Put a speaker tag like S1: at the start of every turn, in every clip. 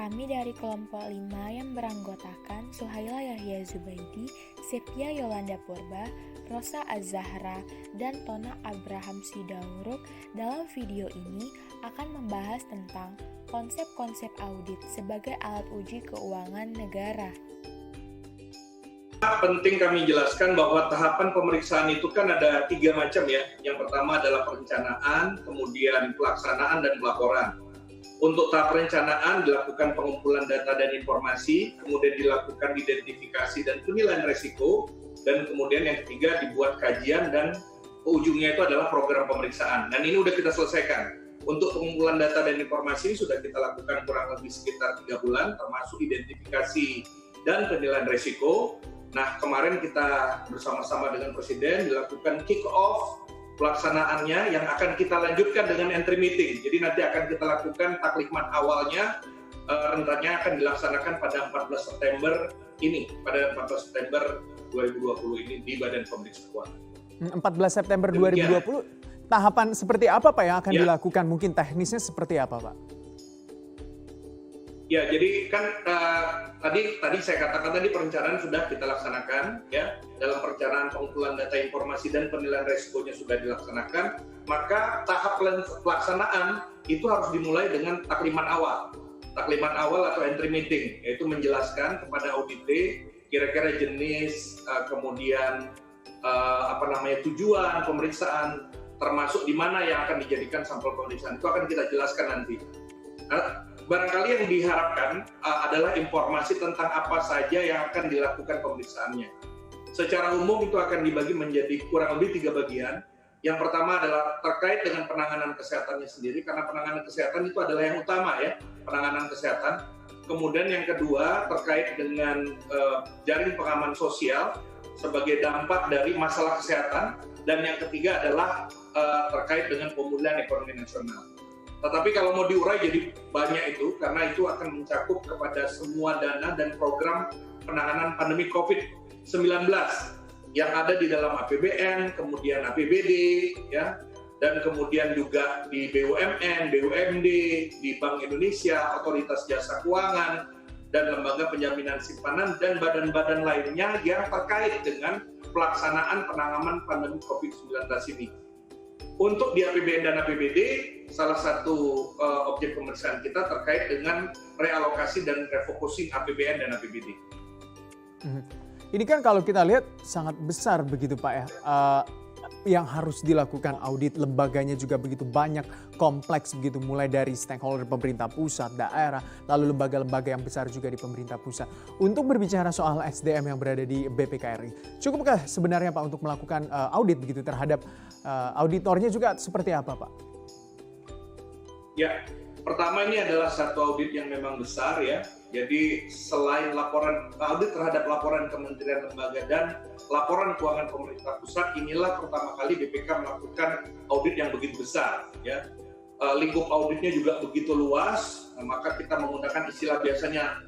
S1: Kami dari kelompok 5 yang beranggotakan Suhaila Yahya Zubaidi, Sepia Yolanda Purba, Rosa Az-Zahra, dan Tona Abraham Sidauruk dalam video ini akan membahas tentang konsep-konsep audit sebagai alat uji keuangan negara.
S2: Penting kami jelaskan bahwa tahapan pemeriksaan itu kan ada 3 macam ya. Yang pertama adalah perencanaan, kemudian pelaksanaan dan pelaporan. Untuk tahap perencanaan dilakukan pengumpulan data dan informasi, kemudian dilakukan identifikasi dan penilaian risiko, dan kemudian yang ketiga dibuat kajian dan ujungnya itu adalah program pemeriksaan. Dan ini sudah kita selesaikan. Untuk pengumpulan data dan informasi sudah kita lakukan kurang lebih sekitar 3 bulan, termasuk identifikasi dan penilaian risiko. Nah, kemarin kita bersama-sama dengan Presiden dilakukan kick-off pelaksanaannya yang akan kita lanjutkan dengan entry meeting. Jadi nanti akan kita lakukan taklimat awalnya, rencananya akan dilaksanakan pada 14 September ini, pada 14 September 2020 ini di Badan Pemeriksa Keuangan.
S3: 14 September 2020, tahapan seperti apa Pak yang akan dilakukan? Mungkin teknisnya seperti apa Pak?
S2: Ya, jadi kan tadi saya katakan tadi perencanaan sudah kita laksanakan ya. Dalam perencanaan pengumpulan data informasi dan penilaian risikonya sudah dilaksanakan, maka tahap pelaksanaan itu harus dimulai dengan taklimat awal. Taklimat awal atau entry meeting, yaitu menjelaskan kepada audit kira-kira jenis, kemudian tujuan pemeriksaan, termasuk di mana yang akan dijadikan sampel pemeriksaan. Itu akan kita jelaskan nanti. Barangkali yang diharapkan adalah informasi tentang apa saja yang akan dilakukan pemeriksaannya. Secara umum itu akan dibagi menjadi kurang lebih 3 bagian. Yang pertama adalah terkait dengan penanganan kesehatannya sendiri, karena penanganan kesehatan itu adalah yang utama ya, penanganan kesehatan. Kemudian yang kedua terkait dengan jaring pengaman sosial sebagai dampak dari masalah kesehatan. Dan yang ketiga adalah terkait dengan pemulihan ekonomi nasional. Tetapi kalau mau diurai jadi banyak itu, karena itu akan mencakup kepada semua dana dan program penanganan pandemi COVID-19 yang ada di dalam APBN, kemudian APBD, ya, dan kemudian juga di BUMN, BUMD, di Bank Indonesia, Otoritas Jasa Keuangan, dan Lembaga Penjaminan Simpanan, dan badan-badan lainnya yang terkait dengan pelaksanaan penanganan pandemi COVID-19 ini. Untuk di APBN dan APBD, salah satu objek pemeriksaan kita terkait dengan realokasi dan refocusing APBN dan APBD.
S3: Ini kan kalau kita lihat sangat besar begitu Pak ya, yang harus dilakukan audit, lembaganya juga begitu banyak, kompleks begitu, mulai dari stakeholder pemerintah pusat, daerah, lalu lembaga-lembaga yang besar juga di pemerintah pusat. Untuk berbicara soal SDM yang berada di BPKRI, cukupkah sebenarnya Pak untuk melakukan audit begitu terhadap auditornya juga seperti apa Pak?
S2: Ya, pertama ini adalah satu audit yang memang besar ya. Jadi selain laporan audit terhadap laporan kementerian lembaga dan laporan keuangan pemerintah pusat, inilah pertama kali BPK melakukan audit yang begitu besar ya. Lingkup auditnya juga begitu luas, maka kita menggunakan istilah biasanya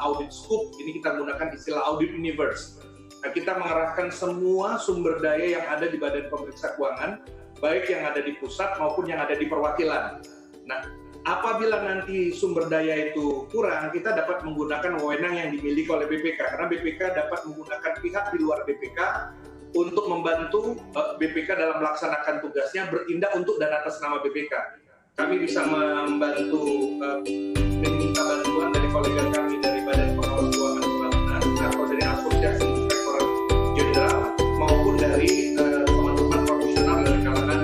S2: audit scope, ini kita menggunakan istilah audit universe. Nah, kita mengerahkan semua sumber daya yang ada di Badan Pemeriksa Keuangan, baik yang ada di pusat maupun yang ada di perwakilan. Nah, apabila nanti sumber daya itu kurang, kita dapat menggunakan wewenang yang dimiliki oleh BPK, karena BPK dapat menggunakan pihak di luar BPK untuk membantu BPK dalam melaksanakan tugasnya bertindak untuk dan atas nama BPK. Kami bisa membantu meminta bantuan dari kolega kami dari Badan Pengawas Keuangan Pembangunan atau dari Asosiasi Inspektorat Jenderal maupun dari teman-teman profesional dari kalangan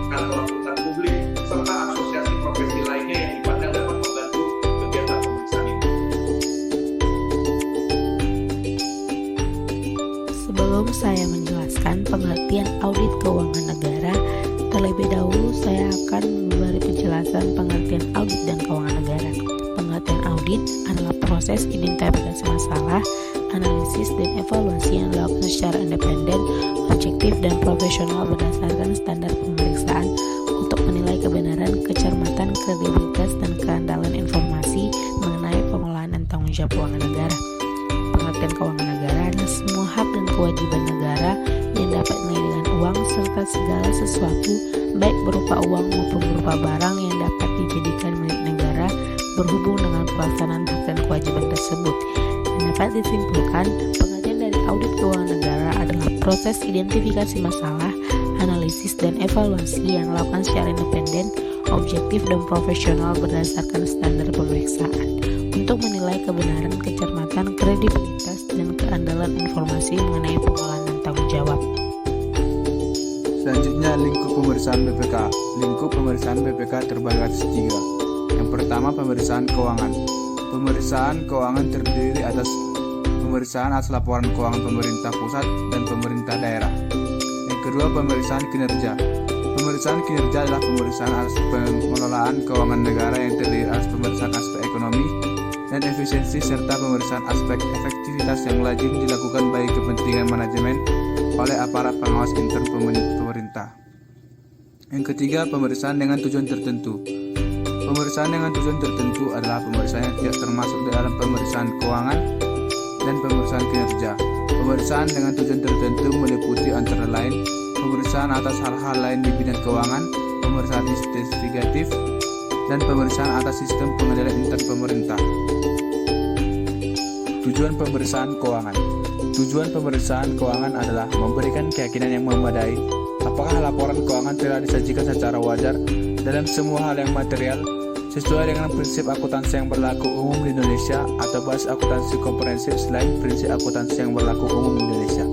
S2: kantor akuntan publik serta asosiasi profesi lainnya yang dipandang dapat membantu kegiatan pemeriksaan itu.
S4: Sebelum saya menjelaskan pengertian audit keuangan negara, terlebih dahulu saya akan memberi penjelasan pengertian audit dan keuangan negara. Pengertian audit adalah proses identifikasi masalah, analisis dan evaluasi yang dilakukan secara independen, objektif dan profesional berdasarkan standar pemeriksaan untuk menilai kebenaran, kecermatan, kredibilitas, dan keandalan informasi mengenai pengelolaan dan tanggung jawab keuangan negara. Pengertian keuangan negara adalah semua hak dan kewajiban negara yang dapat dinilai dengan uang serta segala sesuatu baik berupa uang maupun berupa barang yang dapat dijadikan milik negara berhubung dengan pelaksanaan hak dan kewajiban tersebut. Dapat disimpulkan, pengertian dari audit keuangan negara adalah proses identifikasi masalah, analisis, dan evaluasi yang dilakukan secara independen, objektif, dan profesional berdasarkan standar pemeriksaan untuk menilai kebenaran, kecermatan, kredibilitas, dan keandalan informasi mengenai pengelolaan dan tanggung jawab.
S5: Selanjutnya, lingkup pemeriksaan BPK. Lingkup pemeriksaan BPK terbagi atas 3. Yang pertama, pemeriksaan keuangan. Pemeriksaan keuangan terdiri atas pemeriksaan atas laporan keuangan pemerintah pusat dan pemerintah daerah. Yang kedua, pemeriksaan kinerja. Pemeriksaan kinerja adalah pemeriksaan atas pengelolaan keuangan negara yang terdiri atas pemeriksaan aspek ekonomi dan efisiensi serta pemeriksaan aspek efektivitas yang lazim dilakukan bagi kepentingan manajemen oleh aparat pengawas intern pemerintah. Yang ketiga, pemeriksaan dengan tujuan tertentu. Pemeriksaan dengan tujuan tertentu adalah pemeriksaan yang tidak termasuk dalam pemeriksaan keuangan dan pemeriksaan kinerja. Pemeriksaan dengan tujuan tertentu meliputi antara lain pemeriksaan atas hal-hal lain di bidang keuangan, pemeriksaan investigatif, dan pemeriksaan atas sistem pengendalian intern pemerintah. Tujuan pemeriksaan keuangan. Tujuan pemeriksaan keuangan adalah memberikan keyakinan yang memadai apakah laporan keuangan telah disajikan secara wajar dalam semua hal yang material sesuai dengan prinsip akuntansi yang berlaku umum di Indonesia atau basis akuntansi komprehensif selain prinsip akuntansi yang berlaku umum di Indonesia.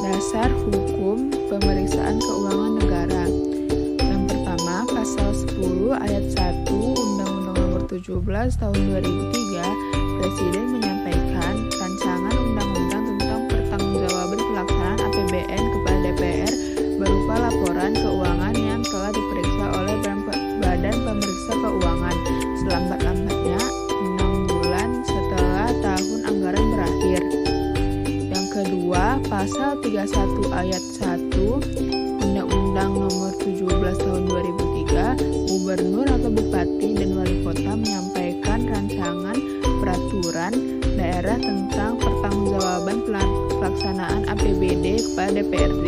S6: Dasar hukum pemeriksaan keuangan negara. Yang pertama, pasal 10 ayat 1 Undang-Undang Nomor 17 Tahun 2003, Presiden menyampaikan rancangan undang-undang tentang pertanggungjawaban pelaksanaan APBN kepada DPR berupa laporan keuangan yang telah diperiksa oleh Badan Pemeriksa Keuangan selambat-lambatnya 6 bulan setelah tahun anggaran berakhir. Yang kedua, pasal 31 ayat 1 Undang-Undang Nomor 17 Tahun 2003, Gubernur atau Bupati dan Wali Kota menyampaikan rancangan peraturan daerah tentang pertanggungjawaban pelaksanaan APBD kepada DPRD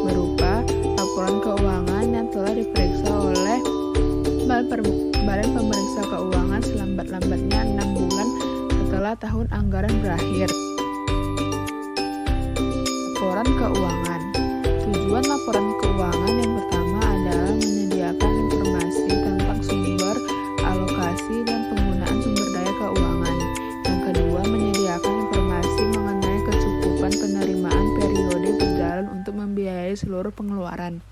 S6: berupa laporan keuangan yang telah diperiksa oleh Badan Pemeriksa Keuangan selambat-lambatnya 6 bulan setelah tahun anggaran berakhir. Laporan keuangan. Tujuan laporan keuangan yang pertama adalah menyediakan informasi tentang sumber, alokasi, dan penggunaan sumber daya keuangan. Yang kedua, menyediakan informasi mengenai kecukupan penerimaan periode berjalan untuk membiayai seluruh pengeluaran.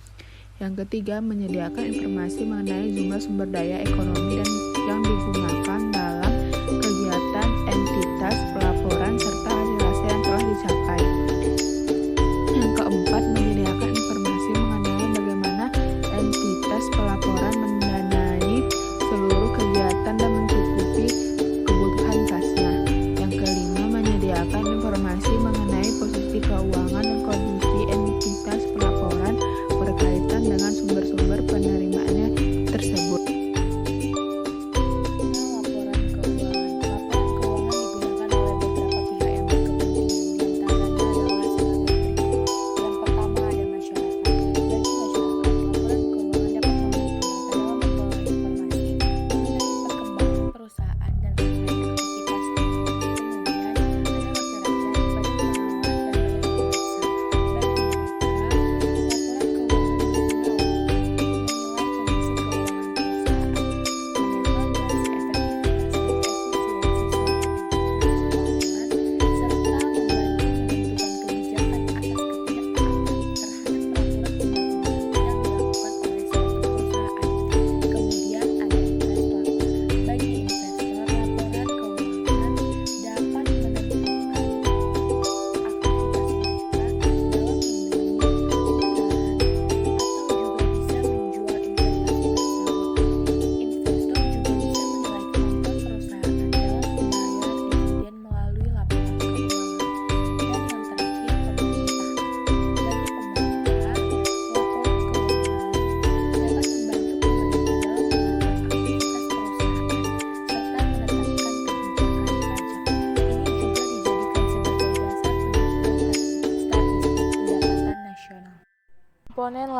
S6: Yang ketiga, menyediakan informasi mengenai jumlah sumber daya ekonomi dan yang digunakan dalam kegiatan entitas pelaporan serta hasil-hasil yang telah dicapai. Yang keempat, menyediakan informasi mengenai bagaimana entitas pelaporan mendanai seluruh kegiatan dan mencukupi kebutuhan kasnya. Yang kelima, menyediakan informasi mengenai posisi keuangan dan kondisi entitas pelaporan berkaitan dengan sumber-sumber penerimaannya tersebut. Laporan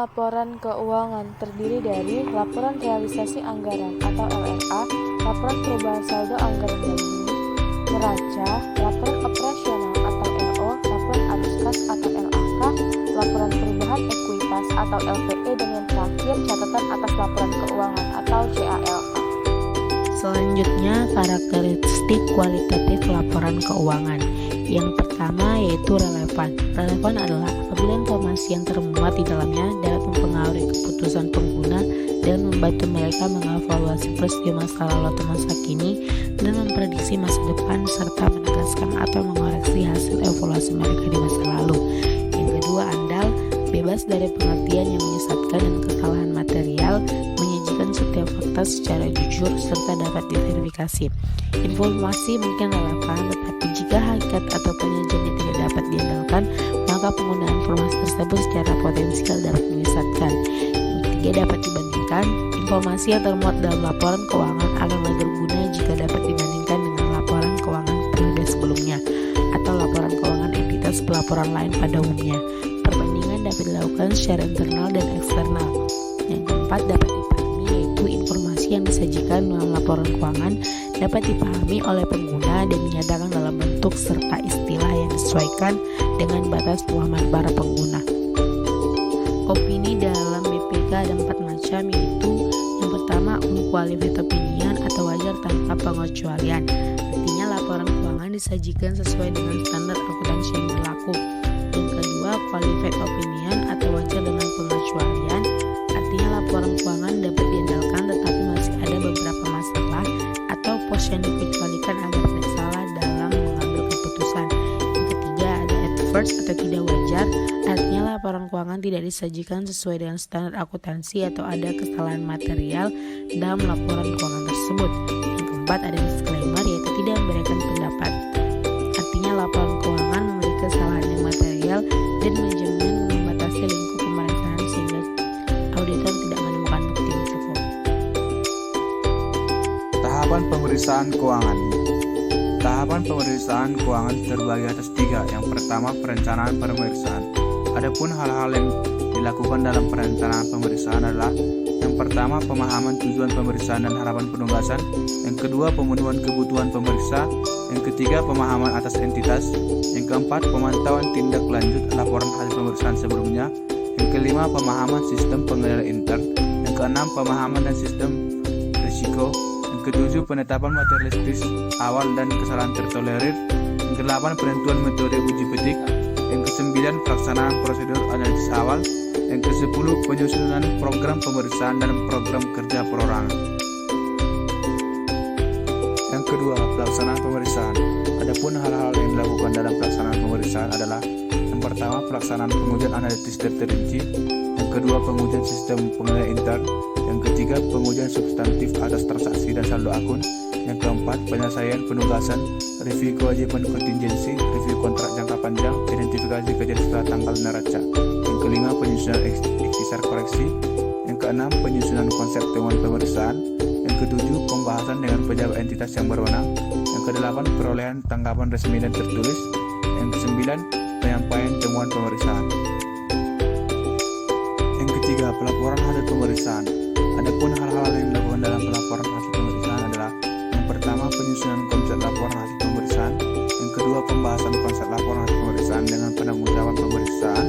S1: laporan keuangan terdiri dari laporan realisasi anggaran atau LRA, laporan perubahan saldo anggaran dan unit, neraca, laporan operasional atau LO, laporan arus kas atau LAK, laporan perubahan ekuitas atau LPE, dan yang terakhir catatan atas laporan keuangan atau CALK.
S4: Selanjutnya, karakteristik kualitatif laporan keuangan. Yang pertama yaitu relevan. Relevan adalah apabila informasi yang termuat di dalamnya dapat mempengaruhi keputusan pengguna dan membantu mereka mengevaluasi peristiwa masa lalu atau masa kini dan memprediksi masa depan serta menegaskan atau mengoreksi hasil evaluasi mereka di masa lalu. Yang kedua, andal, bebas dari pengertian yang menyesatkan dan kesalahan material, menyajikan setiap fakta secara jujur serta dapat diverifikasi. Informasi mungkin relevan, tetapi jika hakikat atau penyajiannya tidak dapat diandalkan, maka penggunaan informasi tersebut secara potensial dapat menyesatkan. Yang ketiga, dapat dibandingkan. Informasi yang termuat dalam laporan keuangan akan lebih berguna jika dapat dibandingkan dengan laporan keuangan periode sebelumnya atau laporan keuangan entitas pelaporan lain pada umumnya. Perbandingan dapat dilakukan secara internal dan eksternal. Yang keempat, dapat dipahami, yaitu informasi yang disajikan dalam laporan keuangan dapat dipahami oleh pengguna dan dinyatakan dalam bentuk serta istilah yang disesuaikan dengan batas pemahaman para pengguna. Opini dalam BPK ada 4 macam, yaitu yang pertama, unqualified opinion atau wajar tanpa pengecualian. Artinya laporan keuangan disajikan sesuai dengan standar akuntansi yang berlaku. Yang kedua, qualified opinion atau wajar dengan pengecualian. Artinya laporan keuangan dapat diandalkan tetapi masih ada beberapa masalah atau pos yang dikecualikan agar tidak salah dalam mengambil keputusan. Yang ketiga, ada adverse atau tidak wajar. Artinya laporan keuangan tidak disajikan sesuai dengan standar akuntansi atau ada kesalahan material dalam laporan keuangan tersebut. Yang keempat, ada disclaimer, yaitu tidak memberikan pendapat. Artinya laporan keuangan memiliki kesalahan yang material dan manajemen membatasi lingkup pemeriksaan sehingga auditor tidak menemukan bukti yang cukup.
S5: Tahapan pemeriksaan keuangan. Tahapan pemeriksaan keuangan terbagi atas 3. Yang pertama, perencanaan pemeriksaan. Adapun hal-hal yang dilakukan dalam perencanaan pemeriksaan adalah: yang pertama, pemahaman tujuan pemeriksaan dan harapan penugasan. Yang kedua, pemenuhan kebutuhan pemeriksa. Yang ketiga, pemahaman atas entitas. Yang keempat, pemantauan tindak lanjut laporan hasil pemeriksaan sebelumnya. Yang kelima, pemahaman sistem pengendalian intern. Yang keenam, pemahaman dan sistem risiko. Yang ketujuh, penetapan materialistis awal dan kesalahan tertolerir. Yang kedelapan, penentuan metode uji petik. Yang kesembilan, pelaksanaan prosedur analisis awal. Yang ke-10, penyusunan program pemeriksaan dan program kerja perorangan. Yang kedua, pelaksanaan pemeriksaan. Adapun hal-hal yang dilakukan dalam pelaksanaan pemeriksaan adalah: yang pertama, pelaksanaan pengujian analitis terperinci. Yang kedua, pengujian sistem pengendalian intern. Yang ketiga, pengujian substantif atas transaksi dan saldo akun. Yang keempat, penyelesaian penugasan, review kewajiban kontingensi, review kontrak jangka panjang, identifikasi kejadian setelah tanggal neraca. Yang kelima, penyusunan ikhtisar koreksi. Yang keenam, penyusunan konsep temuan pemeriksaan. Yang ketujuh, pembahasan dengan pejabat entitas yang berwenang. Yang kedelapan, perolehan tanggapan resmi dan tertulis. Yang kesembilan, penyampaian temuan pemeriksaan. Yang ketiga, pelaporan hasil pemeriksaan. Adapun hal-hal yang dilakukan dalam pelaporan hasil pemeriksaan adalah: yang pertama, penyusunan konsep laporan hasil pemeriksaan. Yang kedua, pembahasan konsep laporan hasil pemeriksaan dengan penangguhjawaban pemeriksaan.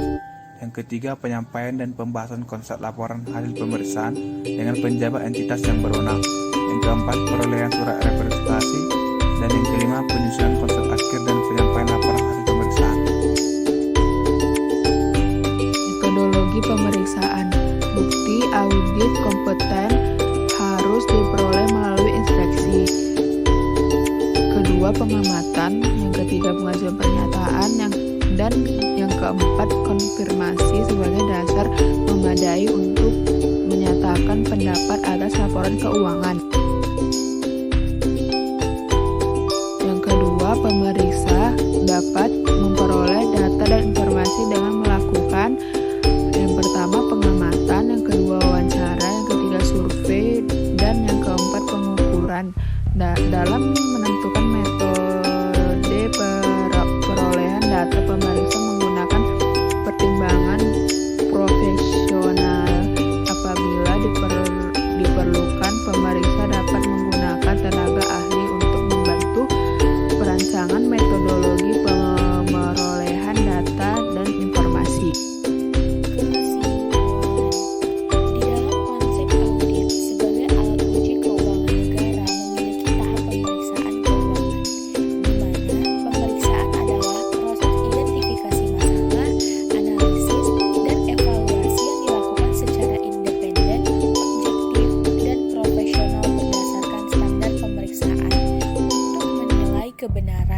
S5: Yang ketiga, penyampaian dan pembahasan konsep laporan hasil pemeriksaan dengan penjabat entitas yang berwenang. Yang keempat, perolehan surat representasi. Dan yang kelima, penyusunan konsep akhir dan penyampaian laporan hasil pemeriksaan.
S6: Metodologi pemeriksaan. Bukti audit kompeten harus diperoleh melalui inspeksi. Kedua, pengamatan. Yang ketiga, pengajuan pernyataan. Dan yang keempat, konfirmasi sebagai dasar memadai untuk menyatakan pendapat atas laporan keuangan. Yang kedua, pemeriksa dapat memperoleh data dan informasi dengan melakukan: yang pertama, pengamatan, yang kedua, wawancara, yang ketiga, survei, dan yang keempat, pengukuran. Dalam menentukan metode perolehan data, pemeriksa menggunakan pertimbangan profesional pemeriksa dapat menggunakan tenaga ahli untuk membantu perancangan metodologi pemerolehan data dan informasi.
S1: Di dalam konsep audit sebagai alat uji keuangan negara memiliki tahap pemeriksaan keuangan, di mana pemeriksaan adalah proses identifikasi masalah, analisis, dan evaluasi yang dilakukan secara independen, objektif, dan profesional berdasarkan standar pemeriksaan untuk menilai kebenaran